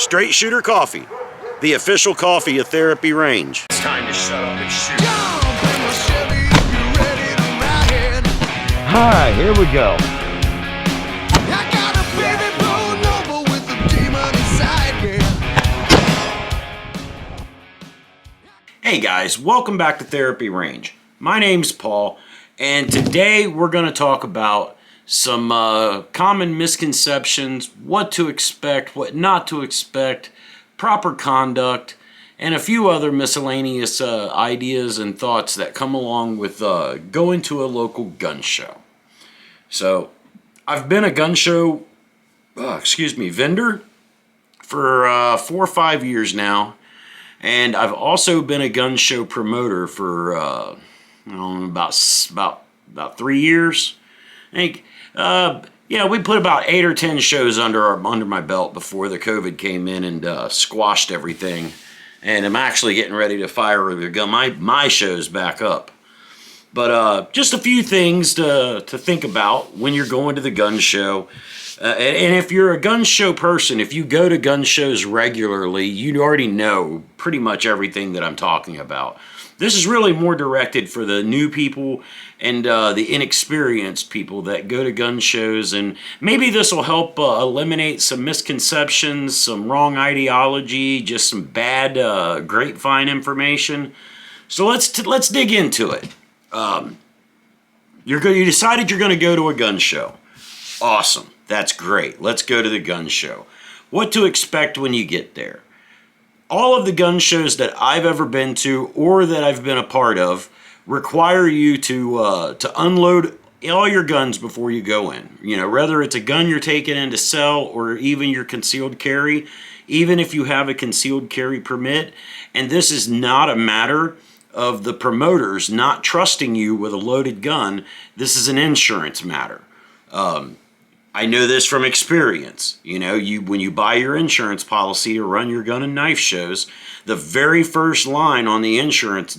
Straight Shooter Coffee, the official coffee of Therapy Range. It's time to shut up and shoot. Hi, here we go. Hey guys, welcome back to Therapy Range. My name's Paul, and today we're going to talk about some common misconceptions, what to expect, what not to expect, proper conduct, and a few other miscellaneous ideas and thoughts that come along with going to a local gun show. So, I've been a gun show, vendor for 4 or 5 years now. And I've also been a gun show promoter for about 3 years. I think, we put about 8 or 10 shows under my belt before the COVID came in and squashed everything. And I'm actually getting ready to fire my shows back up. But just a few things to think about when you're going to the gun show. And if you're a gun show person, if you go to gun shows regularly, you already know pretty much everything that I'm talking about. This is really more directed for the new people and the inexperienced people that go to gun shows. And maybe this will help eliminate some misconceptions, some wrong ideology, just some bad grapevine information. So let's dig into it. You decided you're going to go to a gun show. Awesome. That's great. Let's go to the gun show. What to expect when you get there. All of the gun shows that I've ever been to or that I've been a part of require you to unload all your guns before you go in. You know, whether it's a gun you're taking in to sell or even your concealed carry, even if you have a concealed carry permit. And this is not a matter of the promoters not trusting you with a loaded gun. This is an insurance matter. I know this from experience. You know, when you buy your insurance policy to run your gun and knife shows, the very first line on the insurance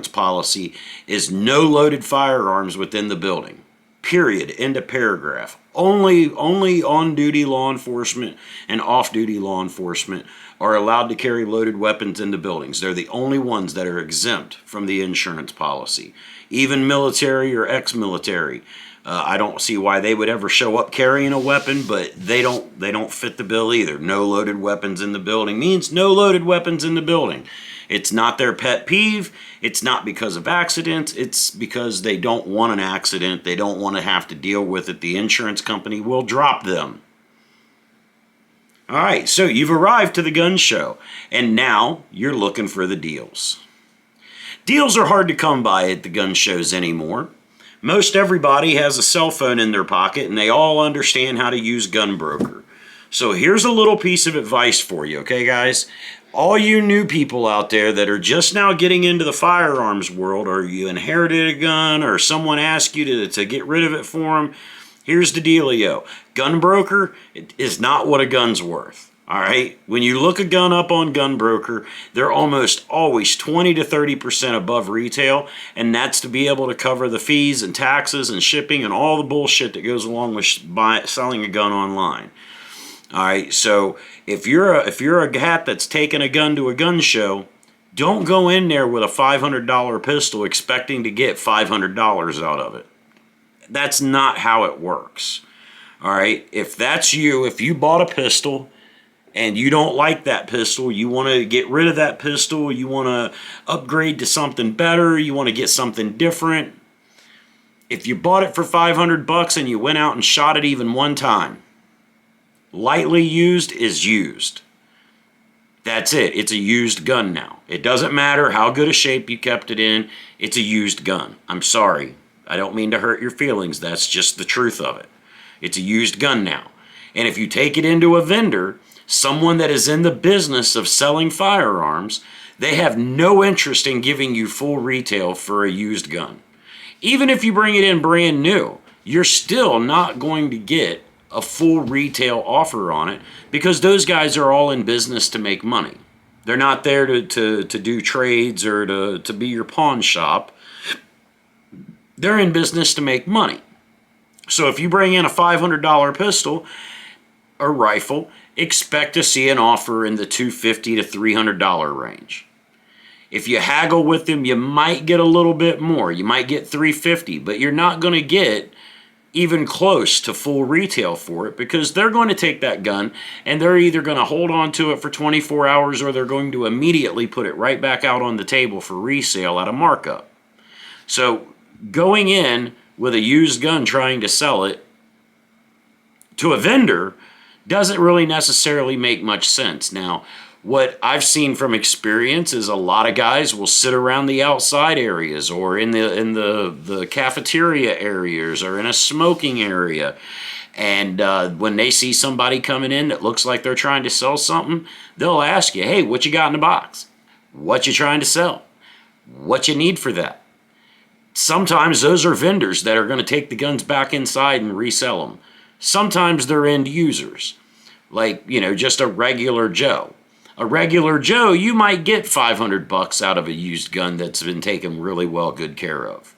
policy is no loaded firearms within the building. Period. End of paragraph. Only on-duty law enforcement and off-duty law enforcement are allowed to carry loaded weapons into buildings. They're the only ones that are exempt from the insurance policy. Even military or ex-military. I don't see why they would ever show up carrying a weapon, but they don't fit the bill either. No loaded weapons in the building means no loaded weapons in the building. It's not their pet peeve. It's not because of accidents. It's because they don't want an accident. They don't want to have to deal with it. The insurance company will drop them. All right, so you've arrived to the gun show, and now you're looking for the deals. Deals are hard to come by at the gun shows anymore. Most everybody has a cell phone in their pocket, and they all understand how to use GunBroker. So here's a little piece of advice for you, okay, guys? All you new people out there that are just now getting into the firearms world, or you inherited a gun, or someone asked you to get rid of it for them, here's the dealio. GunBroker is not what a gun's worth. All right, when you look a gun up on GunBroker, they're almost always 20 to 30% above retail, and that's to be able to cover the fees and taxes and shipping and all the bullshit that goes along with selling a gun online. All right, so if you're a hat that's taking a gun to a gun show, don't go in there with a $500 pistol expecting to get $500 out of it. That's not how it works. All right, if that's you, if you bought a pistol and you don't like that pistol, you want to get rid of that pistol, you want to upgrade to something better, you want to get something different. If you bought it for $500 and you went out and shot it even one time, lightly used is used. That's it. It's a used gun now. It doesn't matter how good a shape you kept it in. It's a used gun. I'm sorry. I don't mean to hurt your feelings. That's just the truth of it. It's a used gun now. And if you take it into a vendor, someone that is in the business of selling firearms, they have no interest in giving you full retail for a used gun. Even if you bring it in brand new, you're still not going to get a full retail offer on it because those guys are all in business to make money. They're not there to do trades or to be your pawn shop. They're in business to make money. So if you bring in a $500 pistol or rifle expect to see an offer in the $250 to $300 range. If you haggle with them, you might get a little bit more. You might get $350, but you're not going to get even close to full retail for it, because they're going to take that gun and they're either going to hold on to it for 24 hours or they're going to immediately put it right back out on the table for resale at a markup. So going in with a used gun trying to sell it to a vendor doesn't really necessarily make much sense. Now, what I've seen from experience is a lot of guys will sit around the outside areas or in the cafeteria areas or in a smoking area. And when they see somebody coming in that looks like they're trying to sell something, they'll ask you, hey, what you got in the box? What you trying to sell? What you need for that? Sometimes those are vendors that are going to take the guns back inside and resell them. Sometimes they're end users, like, just a regular Joe. A regular Joe, you might get $500 out of a used gun that's been taken really well good care of,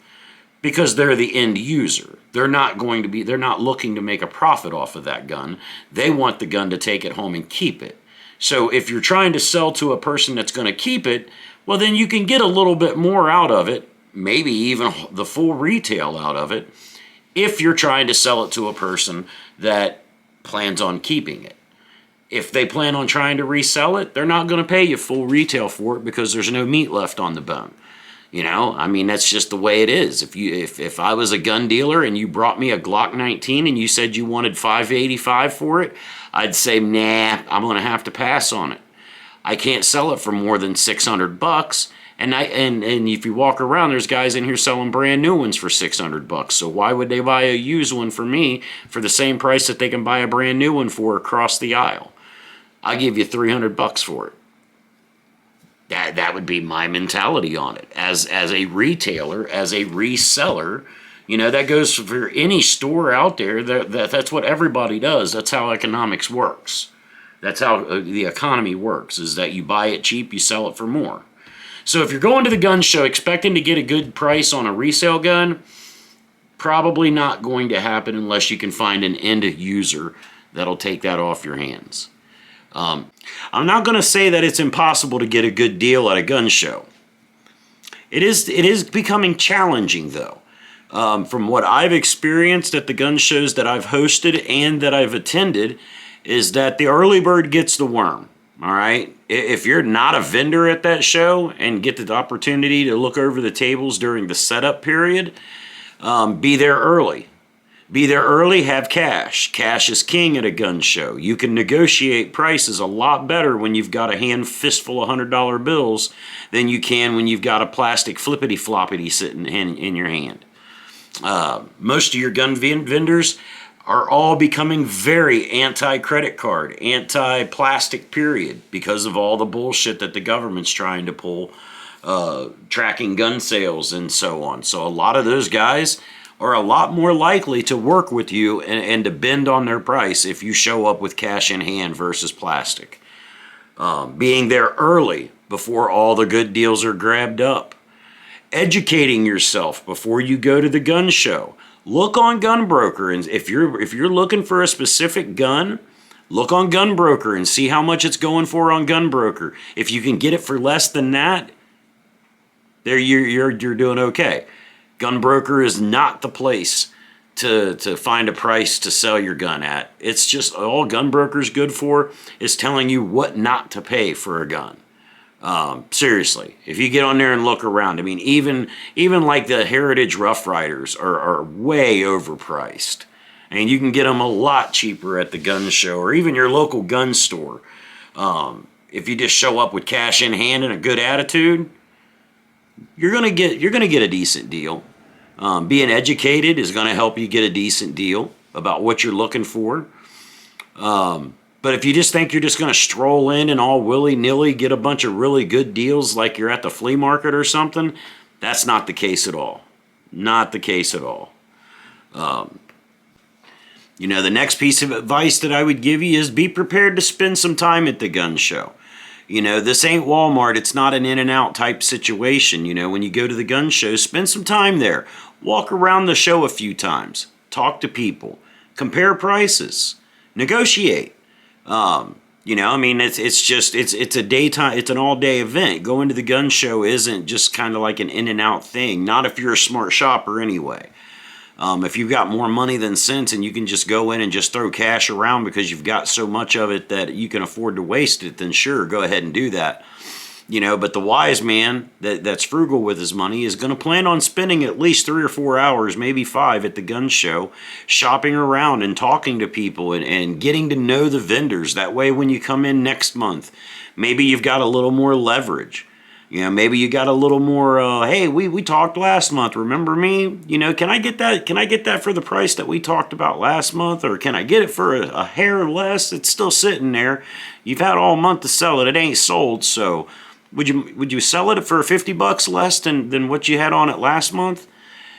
because they're the end user. They're not looking to make a profit off of that gun. They want the gun to take it home and keep it. So if you're trying to sell to a person that's going to keep it, well, then you can get a little bit more out of it, maybe even the full retail out of it, if you're trying to sell it to a person that plans on keeping it. If they plan on trying to resell it, they're not going to pay you full retail for it because there's no meat left on the bone. That's just the way it is. If I was a gun dealer and you brought me a Glock 19 and you said you wanted $585 for it, I'd say, nah, I'm going to have to pass on it. I can't sell it for more than $600. And if you walk around, there's guys in here selling brand new ones for $600. So why would they buy a used one for me for the same price that they can buy a brand new one for across the aisle? I'll give you $300 for it. That would be my mentality on it. As a retailer, as a reseller, that goes for any store out there. That's what everybody does. That's how economics works. That's how the economy works, is that you buy it cheap, you sell it for more. So if you're going to the gun show expecting to get a good price on a resale gun, probably not going to happen unless you can find an end user that'll take that off your hands. I'm not going to say that it's impossible to get a good deal at a gun show. It is becoming challenging, though. From what I've experienced at the gun shows that I've hosted and that I've attended, is that the early bird gets the worm. All right? If you're not a vendor at that show and get the opportunity to look over the tables during the setup period, be there early. Be there early, have cash. Cash is king at a gun show. You can negotiate prices a lot better when you've got a fistful of $100 bills than you can when you've got a plastic flippity-floppity sitting in your hand. Most of your gun vendors are all becoming very anti-credit card, anti-plastic period, because of all the bullshit that the government's trying to pull, tracking gun sales and so on. So a lot of those guys are a lot more likely to work with you and to bend on their price if you show up with cash in hand versus plastic. Being there early before all the good deals are grabbed up. Educating yourself before you go to the gun show. Look on GunBroker, and if you're looking for a specific gun, look on GunBroker and see how much it's going for on GunBroker. If you can get it for less than that, there you're doing okay. GunBroker is not the place to find a price to sell your gun at. It's just all GunBroker's good for is telling you what not to pay for a gun. Seriously, if you get on there and look around, even like the Heritage Rough Riders are way overpriced. And you can get them a lot cheaper at the gun show or even your local gun store. If you just show up with cash in hand and a good attitude, you're gonna get a decent deal. Being educated is gonna help you get a decent deal about what you're looking for. But if you just think you're just gonna stroll in and all willy-nilly get a bunch of really good deals like you're at the flea market or something, that's not the case at all. Not the case at all. The next piece of advice that I would give you is be prepared to spend some time at the gun show. This ain't Walmart. It's not an in and out type situation. When you go to the gun show, spend some time there. Walk around the show a few times. Talk to people. Compare prices. Negotiate. I mean, it's a daytime, it's an all day event. Going to the gun show isn't just kind of like an in and out thing. Not if you're a smart shopper anyway. If you've got more money than sense and you can just go in and just throw cash around because you've got so much of it that you can afford to waste it, then sure, go ahead and do that. But the wise man that's frugal with his money is going to plan on spending at least 3 or 4 hours, maybe 5, at the gun show, shopping around and talking to people and getting to know the vendors. That way, when you come in next month, maybe you've got a little more leverage. Maybe you got a little more, hey, we talked last month. Remember me? Can I get that? Can I get that for the price that we talked about last month? Or can I get it for a hair less? It's still sitting there. You've had all month to sell it. It ain't sold, so... Would you sell it for $50 less than what you had on it last month?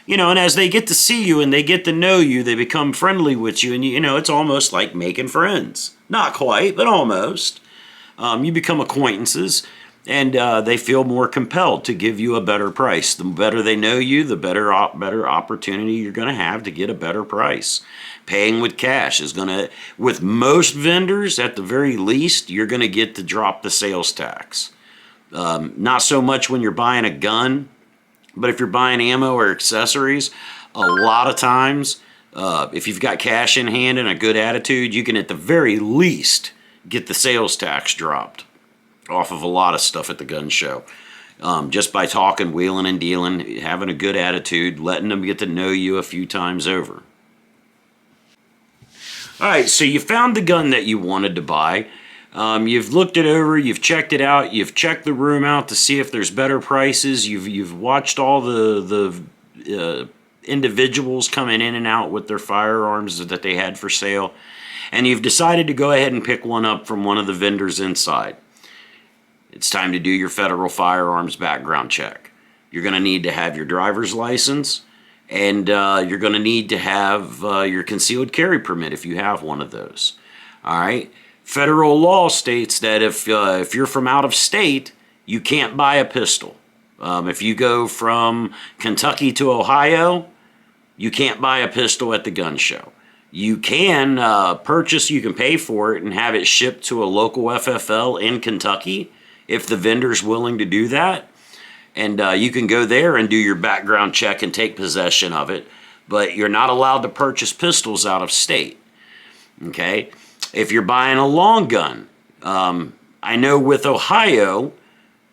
And as they get to see you and they get to know you, they become friendly with you, and it's almost like making friends. Not quite, but almost. You become acquaintances, and they feel more compelled to give you a better price. The better they know you, the better opportunity you're going to have to get a better price. Paying with cash is going to, with most vendors, at the very least, you're going to get to drop the sales tax. Not so much when you're buying a gun, but if you're buying ammo or accessories, a lot of times, if you've got cash in hand and a good attitude, you can at the very least get the sales tax dropped off of a lot of stuff at the gun show. Just by talking, wheeling and dealing, having a good attitude, letting them get to know you a few times over. All right, so you found the gun that you wanted to buy. You've looked it over, you've checked it out, you've checked the room out to see if there's better prices, you've watched all the individuals coming in and out with their firearms that they had for sale, and you've decided to go ahead and pick one up from one of the vendors inside. It's time to do your federal firearms background check. You're going to need to have your driver's license, and you're going to need to have your concealed carry permit if you have one of those. All right? Federal law states that if you're from out of state, you can't buy a pistol. If you go from Kentucky to Ohio, you can't buy a pistol at the gun show. You can you can pay for it and have it shipped to a local FFL in Kentucky if the vendor's willing to do that. And you can go there and do your background check and take possession of it. But you're not allowed to purchase pistols out of state. Okay? If you're buying a long gun, I know with Ohio,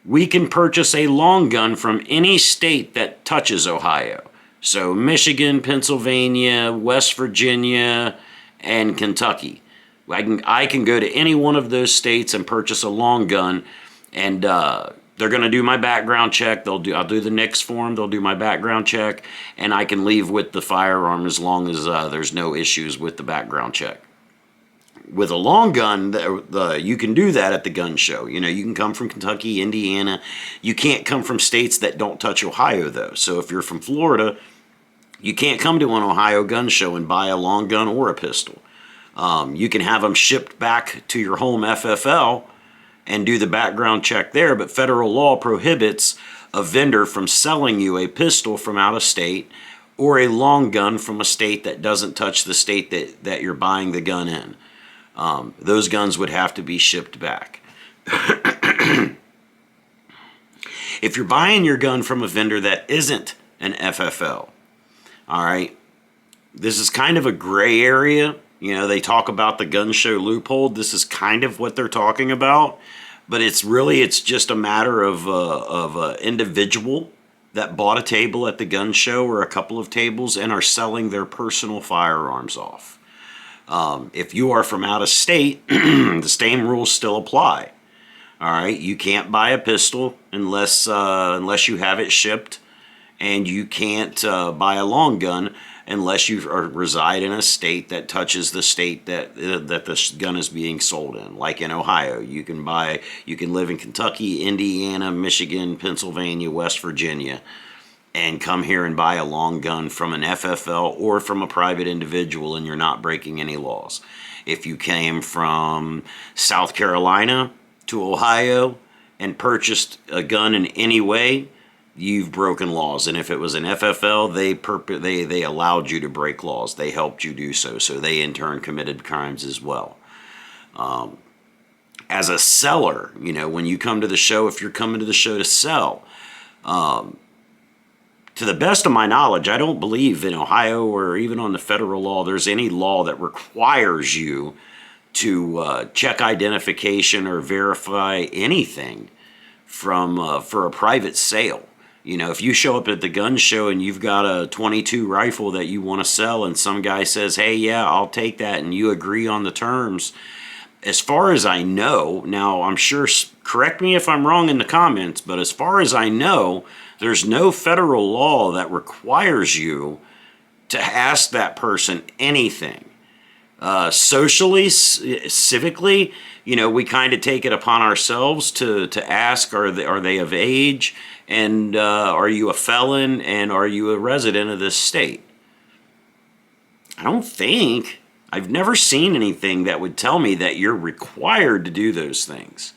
we can purchase a long gun from any state that touches Ohio. So Michigan, Pennsylvania, West Virginia, and Kentucky. I can go to any one of those states and purchase a long gun, and they're going to do my background check. I'll do the NICS form. They'll do my background check, and I can leave with the firearm as long as there's no issues with the background check. With a long gun, you can do that at the gun show. You can come from Kentucky, Indiana. You can't come from states that don't touch Ohio, though. So if you're from Florida, you can't come to an Ohio gun show and buy a long gun or a pistol. You can have them shipped back to your home FFL and do the background check there, but federal law prohibits a vendor from selling you a pistol from out of state or a long gun from a state that doesn't touch the state that you're buying the gun in. Those guns would have to be shipped back. If you're buying your gun from a vendor that isn't an FFL, all right, this is kind of a gray area. They talk about the gun show loophole. This is kind of what they're talking about, but it's just a matter of an individual that bought a table at the gun show or a couple of tables and are selling their personal firearms off. If you are from out of state, the same rules still apply. All right, you can't buy a pistol unless you have it shipped, and you can't buy a long gun unless you reside in a state that touches the state that the gun is being sold in. Like in Ohio, you can live in Kentucky, Indiana, Michigan, Pennsylvania, West Virginia, and come here and buy a long gun from an FFL or from a private individual, and you're not breaking any laws. If you came from South Carolina to Ohio and purchased a gun in any way, you've broken laws. And if it was an FFL, they allowed you to break laws. They helped you do so. So they in turn committed crimes as well. As a seller, when you come to the show, if you're coming to the show to sell, to the best of my knowledge, I don't believe in Ohio or even on the federal law there's any law that requires you to check identification or verify anything for a private sale. If you show up at the gun show and you've got a .22 rifle that you want to sell and some guy says, hey, yeah, I'll take that, and you agree on the terms, as far as I know, now I'm sure, correct me if I'm wrong in the comments, but as far as I know, there's no federal law that requires you to ask that person anything. Socially, civically, we kind of take it upon ourselves to ask, are they of age, and are you a felon, and are you a resident of this state? I've never seen anything that would tell me that you're required to do those things.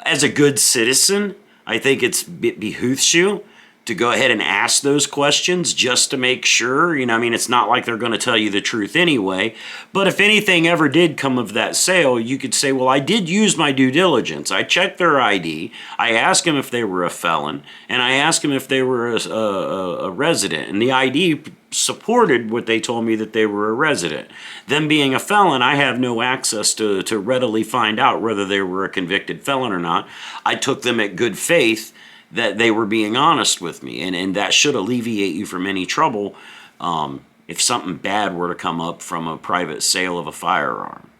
As a good citizen, I think it behooves you to go ahead and ask those questions just to make sure. It's not like they're going to tell you the truth anyway. But if anything ever did come of that sale, you could say, well, I did use my due diligence. I checked their ID. I asked them if they were a felon, and I asked them if they were a resident. And the ID supported what they told me, that they were a resident. Them being a felon, I have no access to readily find out whether they were a convicted felon or not. I took them at good faith that they were being honest with me, and that should alleviate you from any trouble if something bad were to come up from a private sale of a firearm.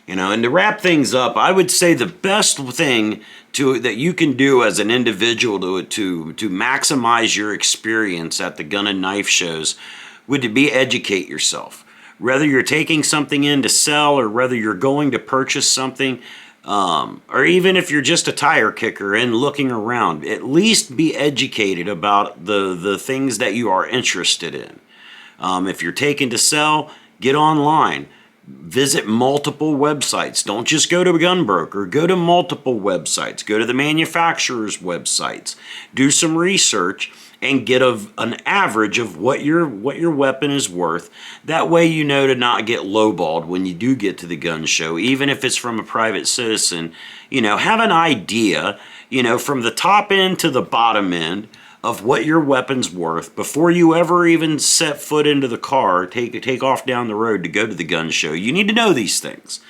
And to wrap things up, I would say the best thing that you can do as an individual to maximize your experience at the gun and knife shows would be educate yourself. Whether you're taking something in to sell, or whether you're going to purchase something, or even if you're just a tire kicker and looking around, at least be educated about the things that you are interested in. If you're taking to sell, get online. Visit multiple websites. Don't just go to a gun broker. Go to multiple websites. Go to the manufacturer's websites. Do some research and get an average of what your weapon is worth. That way you know to not get lowballed when you do get to the gun show, even if it's from a private citizen. Have an idea, from the top end to the bottom end of what your weapon's worth before you ever even set foot into the car, take off down the road to go to the gun show. You need to know these things.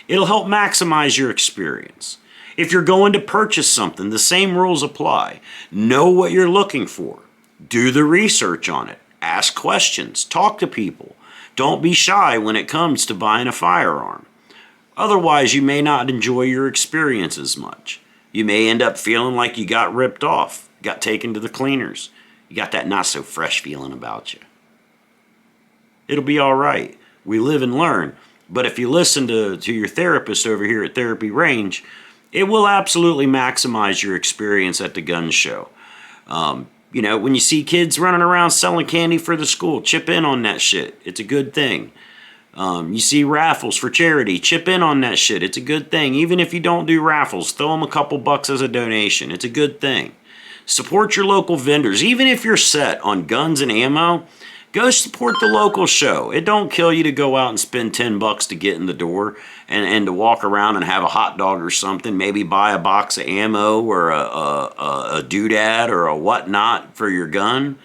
It'll help maximize your experience. If you're going to purchase something, the same rules apply. Know what you're looking for. Do the research on it. Ask questions. Talk to people. Don't be shy when it comes to buying a firearm. Otherwise, you may not enjoy your experience as much. You may end up feeling like you got ripped off, got taken to the cleaners. You got that not so fresh feeling about you. It'll be all right. We live and learn. But if you listen to your therapist over here at Therapy Range, it will absolutely maximize your experience at the gun show. When you see kids running around selling candy for the school, chip in on that shit. It's a good thing. You see raffles for charity, chip in on that shit. It's a good thing. Even if you don't do raffles, throw them a couple bucks as a donation. It's a good thing. Support your local vendors. Even if you're set on guns and ammo, go support the local show. It don't kill you to go out and spend $10 to get in the door and to walk around and have a hot dog or something. Maybe buy a box of ammo or a doodad or a whatnot for your gun.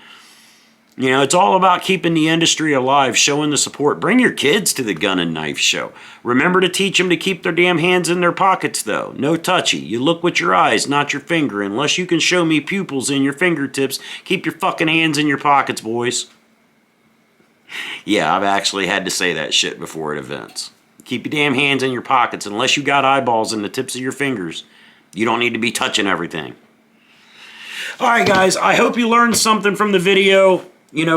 It's all about keeping the industry alive, showing the support. Bring your kids to the gun and knife show. Remember to teach them to keep their damn hands in their pockets, though. No touchy. You look with your eyes, not your finger. Unless you can show me pupils in your fingertips, keep your fucking hands in your pockets, boys. Yeah, I've actually had to say that shit before at events. Keep your damn hands in your pockets. Unless you got eyeballs in the tips of your fingers, you don't need to be touching everything. All right, guys, I hope you learned something from the video.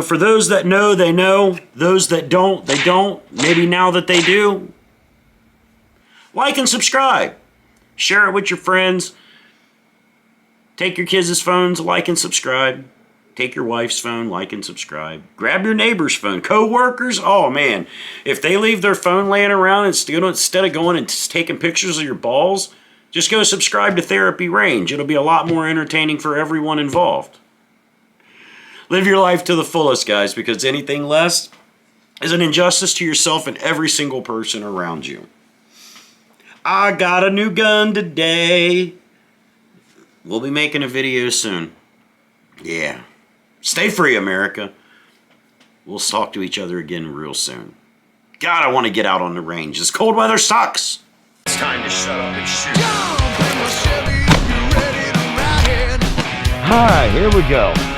For those that know, they know. Those that don't, they don't. Maybe now that they do. Like and subscribe. Share it with your friends. Take your kids' phones, like and subscribe. Take your wife's phone, like and subscribe. Grab your neighbor's phone. Co-workers, oh man. If they leave their phone laying around instead of going and taking pictures of your balls, just go subscribe to Therapy Range. It'll be a lot more entertaining for everyone involved. Live your life to the fullest, guys, because anything less is an injustice to yourself and every single person around you. I got a new gun today. We'll be making a video soon. Yeah. Stay free, America. We'll talk to each other again real soon. God, I want to get out on the range. This cold weather sucks. It's time to shut up and shoot. Hi, here we go.